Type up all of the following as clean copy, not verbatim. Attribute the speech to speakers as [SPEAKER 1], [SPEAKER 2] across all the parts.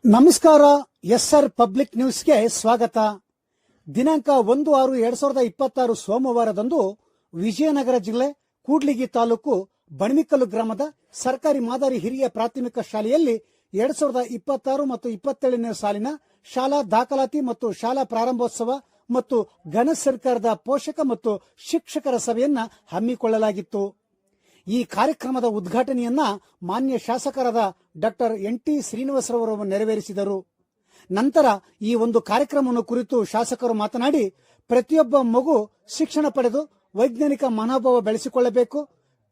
[SPEAKER 1] ನಮಸ್ಕಾರ. S R public ನ್ಯೂಸ್ಗೆ ಸ್ವಾಗತ. ದಿನಾಂಕ 1/6/2026 ಸೋಮವಾರದಂದು ವಿಜಯನಗರ ಜಿಲ್ಲೆ ಕೂಡ್ಲಿಗಿ ತಾಲೂಕು ಬಣಮಿಕಲ್ಲು ಗ್ರಾಮದ ಸರ್ಕಾರಿ ಮಾದರಿ ಹಿರಿಯ ಪ್ರಾಥಮಿಕ ಶಾಲೆಯಲ್ಲಿ 2026 ಮತ್ತು 27ನೇ ಸಾಲಿನ ಶಾಲಾ ದಾಖಲಾತಿ ಮತ್ತು ಶಾಲಾ ಪ್ರಾರಂಭೋತ್ಸವ ಮತ್ತು ಘನ ಸರ್ಕಾರದ ಪೋಷಕ ಮತ್ತು ಶಿಕ್ಷಕರ ಸಭೆಯನ್ನ ಹಮ್ಮಿಕೊಳ್ಳಲಾಗಿತ್ತು. ಈ ಕಾರ್ಯಕ್ರಮದ ಉದ್ಘಾಟನೆಯನ್ನ ಮಾನ್ಯ ಶಾಸಕರಾದ ಡಾಕ್ಟರ್ ಎನ್.ಟಿ. ಶ್ರೀನಿವಾಸರವರು ನೆರವೇರಿಸಿದರು. ನಂತರ ಈ ಒಂದು ಕಾರ್ಯಕ್ರಮವನ್ನು ಕುರಿತು ಶಾಸಕರು ಮಾತನಾಡಿ, ಪ್ರತಿಯೊಬ್ಬ ಮಗು ಶಿಕ್ಷಣ ಪಡೆದು ವೈಜ್ಞಾನಿಕ ಮನೋಭಾವ ಬೆಳೆಸಿಕೊಳ್ಳಬೇಕು.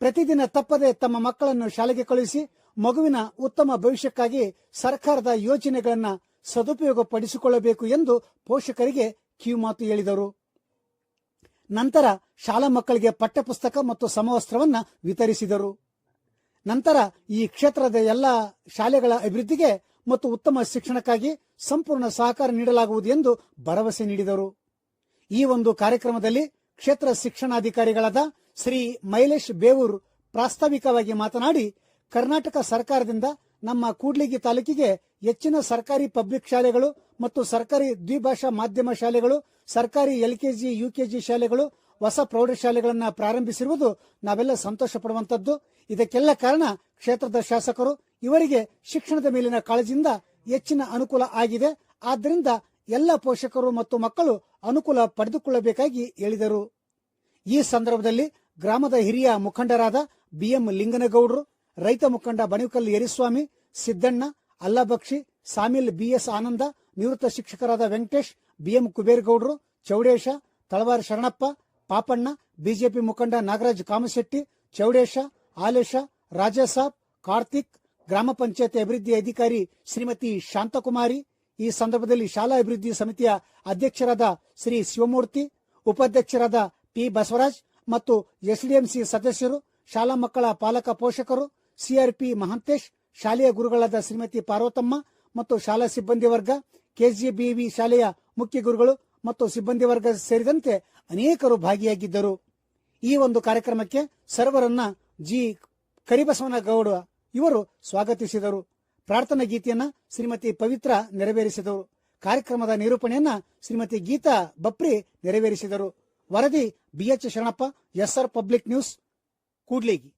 [SPEAKER 1] ಪ್ರತಿದಿನ ತಪ್ಪದೆ ತಮ್ಮ ಮಕ್ಕಳನ್ನು ಶಾಲೆಗೆ ಕಳುಹಿಸಿ ಮಗುವಿನ ಉತ್ತಮ ಭವಿಷ್ಯಕ್ಕಾಗಿ ಸರ್ಕಾರದ ಯೋಜನೆಗಳನ್ನು ಸದುಪಯೋಗ ಪಡಿಸಿಕೊಳ್ಳಬೇಕು ಎಂದು ಪೋಷಕರಿಗೆ ಕಿವಿಮಾತು ಹೇಳಿದರು. ನಂತರ ಶಾಲಾ ಮಕ್ಕಳಿಗೆ ಪಠ್ಯಪುಸ್ತಕ ಮತ್ತು ಸಮವಸ್ತ್ರವನ್ನು ವಿತರಿಸಿದರು. ನಂತರ ಈ ಕ್ಷೇತ್ರದ ಎಲ್ಲ ಶಾಲೆಗಳ ಅಭಿವೃದ್ಧಿಗೆ ಮತ್ತು ಉತ್ತಮ ಶಿಕ್ಷಣಕ್ಕಾಗಿ ಸಂಪೂರ್ಣ ಸಹಕಾರ ನೀಡಲಾಗುವುದು ಎಂದು ಭರವಸೆ ನೀಡಿದರು. ಈ ಒಂದು ಕಾರ್ಯಕ್ರಮದಲ್ಲಿ ಕ್ಷೇತ್ರ ಶಿಕ್ಷಣಾಧಿಕಾರಿಗಳಾದ ಶ್ರೀ ಮೈಲೇಶ್ ಬೇವೂರ್ ಪ್ರಾಸ್ತಾವಿಕವಾಗಿ ಮಾತನಾಡಿ, ಕರ್ನಾಟಕ ಸರ್ಕಾರದಿಂದ ನಮ್ಮ ಕೂಡ್ಲಿಗಿ ತಾಲೂಕಿಗೆ ಹೆಚ್ಚಿನ ಸರ್ಕಾರಿ ಪಬ್ಲಿಕ್ ಶಾಲೆಗಳು ಮತ್ತು ಸರ್ಕಾರಿ ದ್ವಿಭಾಷಾ ಮಾಧ್ಯಮ ಶಾಲೆಗಳು, ಸರ್ಕಾರಿ ಎಲ್ಕೆಜಿ ಯುಕೆಜಿ ಶಾಲೆಗಳು, ಹೊಸ ಪ್ರೌಢಶಾಲೆಗಳನ್ನು ಪ್ರಾರಂಭಿಸಿರುವುದು ನಾವೆಲ್ಲ ಸಂತೋಷ ಪಡುವಂತದ್ದು. ಇದಕ್ಕೆಲ್ಲ ಕಾರಣ ಕ್ಷೇತ್ರದ ಶಾಸಕರು. ಇವರಿಗೆ ಶಿಕ್ಷಣದ ಮೇಲಿನ ಕಾಳಜಿಯಿಂದ ಹೆಚ್ಚಿನ ಅನುಕೂಲ ಆಗಿದೆ. ಆದ್ದರಿಂದ ಎಲ್ಲ ಪೋಷಕರು ಮತ್ತು ಮಕ್ಕಳು ಅನುಕೂಲ ಪಡೆದುಕೊಳ್ಳಬೇಕಾಗಿ ಹೇಳಿದರು. ಈ ಸಂದರ್ಭದಲ್ಲಿ ಗ್ರಾಮದ ಹಿರಿಯ ಮುಖಂಡರಾದ ಬಿಎಂ ಲಿಂಗನಗೌಡರು, ರೈತ ಮುಖಂಡ ಬಣವಿಕಲ್ ಯರಿಸ್ವಾಮಿ, ಸಿದ್ದಣ್ಣ, ಅಲ್ಲಬಕ್ಷಿ, ಸಾಮಿಲ್ ಬಿಎಸ್ ಆನಂದ, ನಿವೃತ್ತ ಶಿಕ್ಷಕರಾದ ವೆಂಕಟೇಶ್, ಬಿಎಂ ಕುಬೇರಗೌಡರು, ಚೌಡೇಶ, ತಳವಾರ ಶರಣಪ್ಪ, ಪಾಪಣ್ಣ, ಬಿಜೆಪಿ ಮುಖಂಡ ನಾಗರಾಜ್ ಕಾಮಶೆಟ್ಟಿ, ಚೌಡೇಶ, ಆಲೇಶ, ರಾಜಾಸಾಬ್, ಕಾರ್ತಿಕ್, ಗ್ರಾಮ ಪಂಚಾಯತ್ ಅಭಿವೃದ್ಧಿ ಅಧಿಕಾರಿ ಶ್ರೀಮತಿ ಶಾಂತಕುಮಾರಿ, ಈ ಸಂದರ್ಭದಲ್ಲಿ ಶಾಲಾ ಅಭಿವೃದ್ಧಿ ಸಮಿತಿಯ ಅಧ್ಯಕ್ಷರಾದ ಶ್ರೀ ಶಿವಮೂರ್ತಿ, ಉಪಾಧ್ಯಕ್ಷರಾದ ಪಿ ಬಸವರಾಜ್ ಮತ್ತು ಎಸ್ಡಿಎಂಸಿ ಸದಸ್ಯರು, ಶಾಲಾ ಮಕ್ಕಳ ಪಾಲಕ ಪೋಷಕರು, ಸಿಆರ್ಪಿ ಮಹಾಂತೇಶ್, ಶಾಲೆಯ ಗುರುಗಳಾದ ಶ್ರೀಮತಿ ಪಾರ್ವತಮ್ಮ ಮತ್ತು ಶಾಲಾ ಸಿಬ್ಬಂದಿ ವರ್ಗ, ಕೆಜಿಬಿವಿ ಶಾಲೆಯ ಮುಖ್ಯ ಗುರುಗಳು ಮತ್ತು ಸಿಬ್ಬಂದಿ ವರ್ಗ ಸೇರಿದಂತೆ ಅನೇಕರು ಭಾಗಿಯಾಗಿದ್ದರು. ಈ ಒಂದು ಕಾರ್ಯಕ್ರಮಕ್ಕೆ ಸರ್ವರನ್ನ ಜಿ ಕರಿಬಸವನಗೌಡ ಇವರು ಸ್ವಾಗತಿಸಿದರು. ಪ್ರಾರ್ಥನಾ ಗೀತೆಯನ್ನ ಶ್ರೀಮತಿ ಪವಿತ್ರ ನೆರವೇರಿಸಿದರು. ಕಾರ್ಯಕ್ರಮದ ನಿರೂಪಣೆಯನ್ನ ಶ್ರೀಮತಿ ಗೀತಾ ಬಪ್ರಿ ನೆರವೇರಿಸಿದರು. ವರದಿ BH Sharanappa, SR public news, Kudligi.